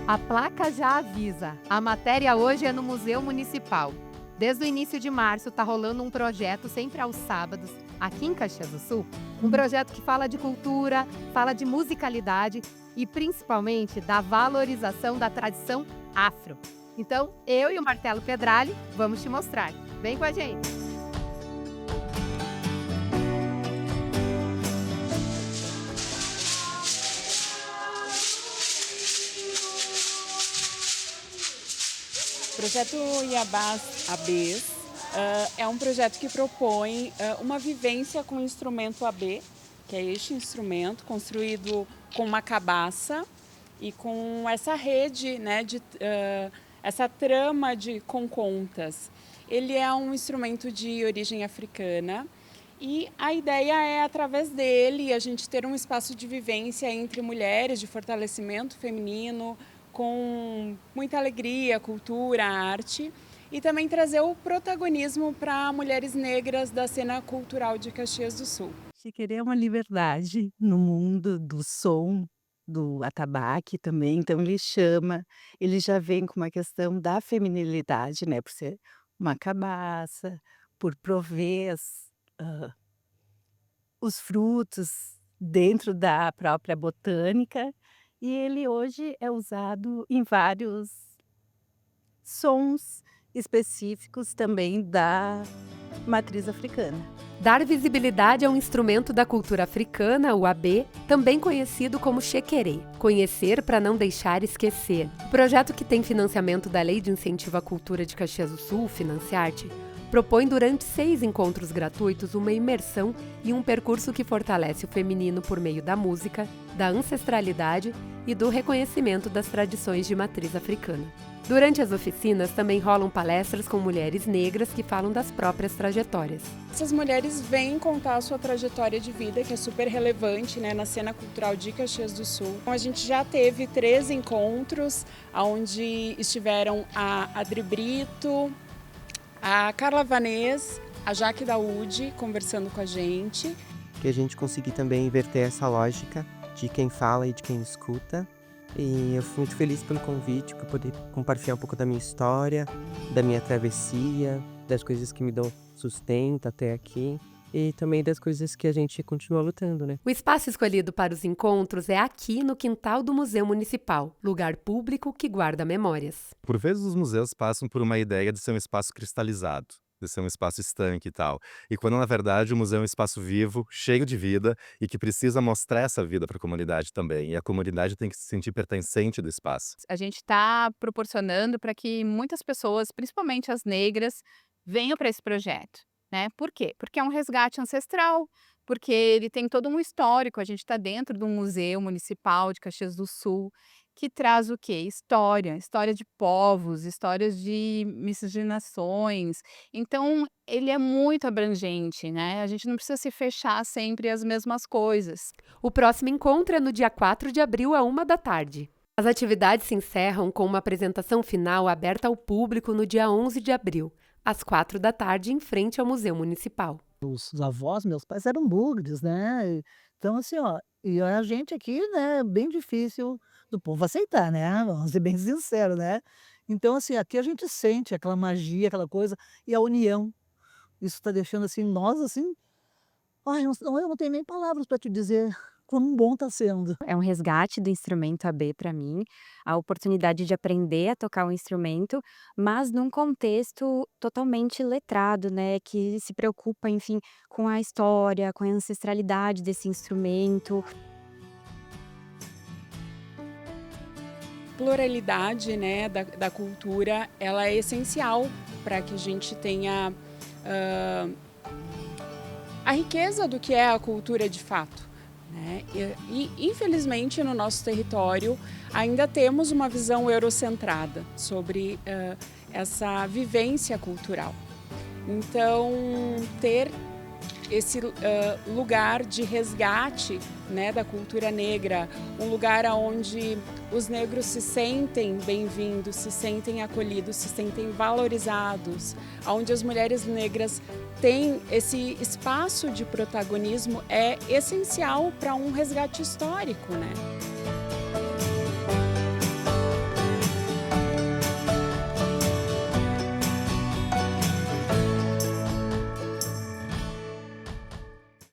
A placa já avisa. A matéria hoje é no Museu Municipal. Desde o início de março está rolando um projeto sempre aos sábados, aqui em Caxias do Sul. Um projeto que fala de cultura, fala de musicalidade e principalmente da valorização da tradição afro. Então, eu e o Martelo Pedrali vamos te mostrar. Vem com a gente! O projeto Iabás ABs é um projeto que propõe uma vivência com o instrumento AB, que é este instrumento construído com uma cabaça e com essa rede, né, essa trama com contas. Ele é um instrumento de origem africana e a ideia é, através dele, a gente ter um espaço de vivência entre mulheres, de fortalecimento feminino, com muita alegria, cultura, arte, e também trazer o protagonismo para mulheres negras da cena cultural de Caxias do Sul. Xerê é uma liberdade no mundo do som, do atabaque também, então ele já vem com uma questão da feminilidade, né, por ser uma cabaça, por prover os frutos dentro da própria botânica, e ele hoje é usado em vários sons específicos também da matriz africana. Dar visibilidade a um instrumento da cultura africana, o AB, também conhecido como xequerê. Conhecer para não deixar esquecer. O projeto, que tem financiamento da Lei de Incentivo à Cultura de Caxias do Sul, Financiarte, propõe durante 6 encontros gratuitos uma imersão e um percurso que fortalece o feminino por meio da música, da ancestralidade e do reconhecimento das tradições de matriz africana. Durante as oficinas também rolam palestras com mulheres negras que falam das próprias trajetórias. Essas mulheres vêm contar a sua trajetória de vida, que é super relevante, né, na cena cultural de Caxias do Sul. Então, a gente já teve 3 encontros, onde estiveram a Adri Brito, a Carla Vanês, a Jaque Daúde conversando com a gente. Que a gente conseguir também inverter essa lógica de quem fala e de quem escuta. E eu fui muito feliz pelo convite, por poder compartilhar um pouco da minha história, da minha travessia, das coisas que me dão sustento até aqui. E também das coisas que a gente continua lutando, né? O espaço escolhido para os encontros é aqui no quintal do Museu Municipal, lugar público que guarda memórias. Por vezes os museus passam por uma ideia de ser um espaço cristalizado, de ser um espaço estanque e tal. E quando, na verdade, o museu é um espaço vivo, cheio de vida e que precisa mostrar essa vida para a comunidade também. E a comunidade tem que se sentir pertencente do espaço. A gente está proporcionando para que muitas pessoas, principalmente as negras, venham para esse projeto, né? Por quê? Porque é um resgate ancestral, porque ele tem todo um histórico. A gente está dentro do Museu Municipal de Caxias do Sul, que traz o quê? História de povos, histórias de miscigenações. Então, ele é muito abrangente, né? A gente não precisa se fechar sempre às mesmas coisas. O próximo encontro é no dia 4 de abril, à 13h. As atividades se encerram com uma apresentação final aberta ao público no dia 11 de abril, às 16h, em frente ao Museu Municipal. Os avós, meus pais, eram bugres, né? Então, assim, ó, e a gente aqui, né, bem difícil do povo aceitar, né? Vamos ser bem sinceros, né? Então, assim, aqui a gente sente aquela magia, aquela coisa, e a união. Isso está deixando, assim, nós, assim, ai, eu não tenho nem palavras para te dizer quão bom está sendo. É um resgate do instrumento AB para mim, a oportunidade de aprender a tocar o instrumento, mas num contexto totalmente letrado, né, que se preocupa, enfim, com a história, com a ancestralidade desse instrumento. Pluralidade, né, da cultura, ela é essencial para que a gente tenha a riqueza do que é a cultura de fato. Né? E, infelizmente, no nosso território, ainda temos uma visão eurocentrada sobre essa vivência cultural. Então, ter esse lugar de resgate, né, da cultura negra, um lugar onde os negros se sentem bem-vindos, se sentem acolhidos, se sentem valorizados, onde as mulheres negras têm esse espaço de protagonismo, é essencial para um resgate histórico, né?